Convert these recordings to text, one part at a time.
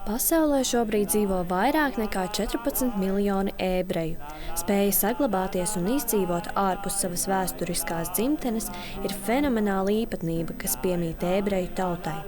Pasaulē šobrīd dzīvo vairāk nekā 14 miljoni ebreju. Spēja saglabāties un izdzīvot ārpus savas vēsturiskās dzimtenes ir fenomenāla īpatnība, kas piemīt ebreju tautai.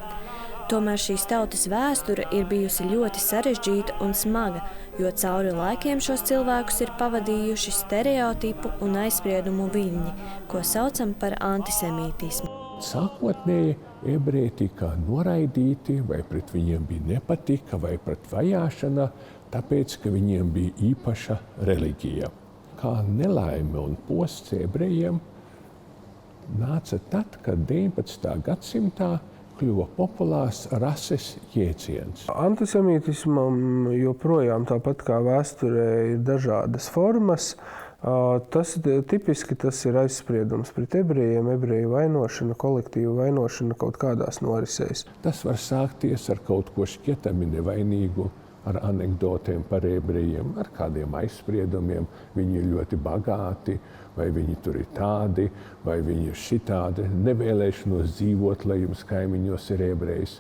Tomēr šīs tautas vēsture ir bijusi ļoti sarežģīta un smaga, jo cauri laikiem šos cilvēkus ir pavadījuši stereotipu un aizspriedumu viļņi, ko saucam par antisemītismu. Sākotnēji ebreji tika noraidīti, vai pret viņiem bija nepatika, vai pret vajāšana, tāpēc, ka viņiem bija īpaša reliģija. Kā nelaime un posts ebrejiem nāca tad, kad 19. gadsimtā kļuva populārs rases jēdziens. Antisemītismam joprojām, tāpat kā vēsturē, ir dažādas formas. Tipiski tas ir aizspriedums pret ebrejiem, ebreju vainošana, kolektīva vainošana kaut kādās norisēs. Tas var sākties ar kaut ko šķietami nevainīgu, ar anekdotēm par ebrejiem, ar kādiem aizspriedumiem. Viņi ir ļoti bagāti, vai viņi tur ir tādi, vai viņi ir šitādi, nevēlēšanos dzīvot, lai jums kaimiņos ir ebrejs.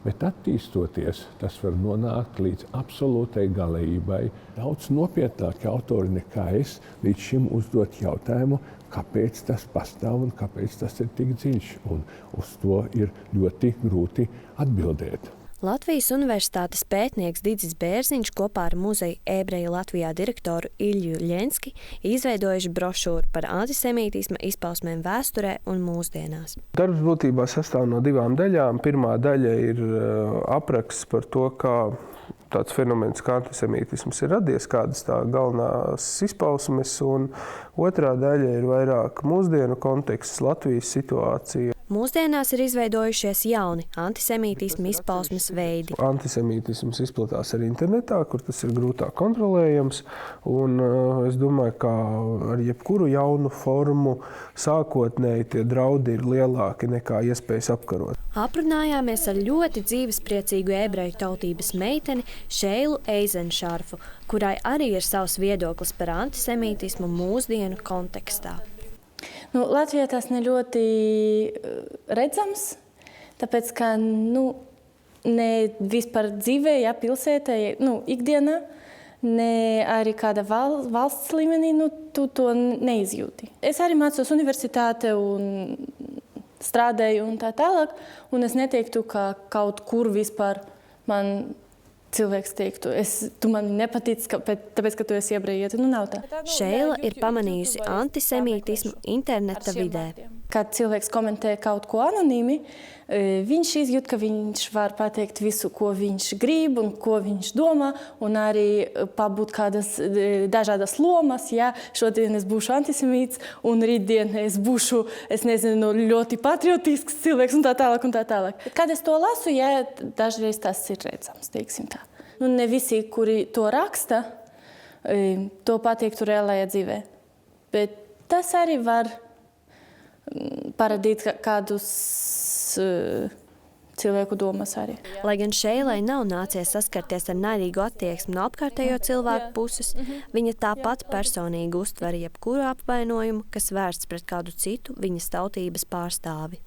Bet attīstoties, tas var nonākt līdz absolūtai galējībai. Daudz nopietnāki autori nekā es līdz šim uzdot jautājumu, kāpēc tas pastāv un kāpēc tas ir tik dziļš. Un uz to ir ļoti grūti atbildēt. Latvijas Universitātes pētnieks Didzis Bērziņš kopā ar Muzeja ebreji Latvijā direktoru Ilju Ļenski izveidojuši brošūru par antisemītisma izpausmēm vēsturē un mūsdienās. Darbs būtībā sastāv no 2 daļām. Pirmā daļa ir apraksts par to, kā tāds fenomens kā antisemītisms ir radies, kādas tā galvenās izpausmes, un otrā daļa ir vairāk mūsdienu konteksts, Latvijas situācija. Mūsdienās ir izveidojušies jauni antisemītisma izpausmes veidi. Antisemītisms izplatās arī internetā, kur tas ir grūtāk kontrolējams, un es domāju, ka ar jebkuru jaunu formu sākotnēji tie draudi ir lielāki nekā iespējas apkarot. Aprunājāmies ar ļoti dzīvespriecīgu ebreju tautības meiteni Šeilu Eizenšarfu, kurai arī ir savs viedoklis par antisemītismu mūsdienu kontekstā. Latvijā tas ne ļoti redzams, tāpēc, ka ne vispār dzīvē, pilsētā, ikdienā, ne arī kāda valsts līmenī, tu to neizjūti. Es arī mācos universitāte un strādēju un tā tālāk, un es neteiktu, ka kaut kur vispār man cilvēks teiktu, tu man nepatīc, tāpēc, ka tu esi ebrejiete. Nav tā. Šeila ir pamanījusi antisemītismu interneta vidē. Kad cilvēks komentē kaut ko anonīmi, viņš izjūt, ka viņš var pateikt visu, ko viņš grib un ko viņš domā, un arī pabūt kādas dažādas lomas. Ja? Šodien es būšu antisemīts, un rītdien es būšu, ļoti patriotisks cilvēks un tā tālāk. Un tā tālāk. Kad es to lasu, dažreiz tas ir redzams, teiksim tā. Ne visi, kuri to raksta, to pateiktu reālajā dzīvē. Bet tas arī var parādīt kādus cilvēku domas arī. Lai gan Šeilai nav nācies saskarties ar naidīgu attieksmi no apkārtējo cilvēku puses, viņa tāpat personīgi uztver jebkuru apvainojumu, kas vērsts pret kādu citu viņas tautības pārstāvi.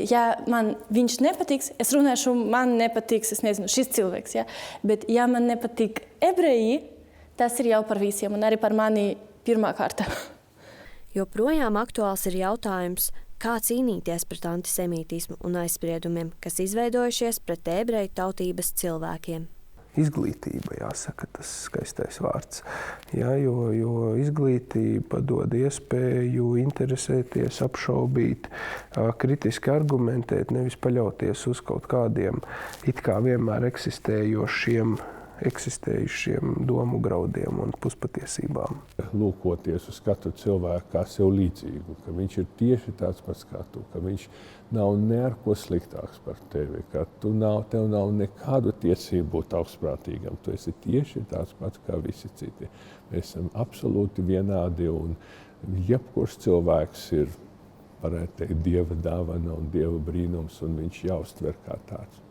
Ja man viņš nepatiks, es runāšu, man nepatiks, šis cilvēks. Ja? Bet ja man nepatīk ebreji, tas ir jau par visiem un arī par mani pirmā kārta. Joprojām aktuāls ir jautājums, kā cīnīties pret antisemītismu un aizspriedumiem, kas izveidojušies pret ebreju tautības cilvēkiem. Izglītība, jāsaka, tas skaistais vārds. Ja, jo izglītība dod iespēju interesēties, apšaubīt, kritiski argumentēt, nevis paļauties uz kaut kādiem it kā vienmēr eksistējušiem domu graudiem un puspatiesībām. Lūkoties uz katru cilvēku kā sev līdzīgu, ka viņš ir tieši tāds pats kā tu, ka viņš nav ne ar ko sliktāks par tevi, ka tev nav nekādu tiesību būt augstprātīgam. Tu esi tieši tāds pats kā visi citi. Mēs esam absolūti vienādi un jebkurš cilvēks ir, varētu teikt, Dieva dāvana un Dieva brīnums un viņš jāuztver kā tāds.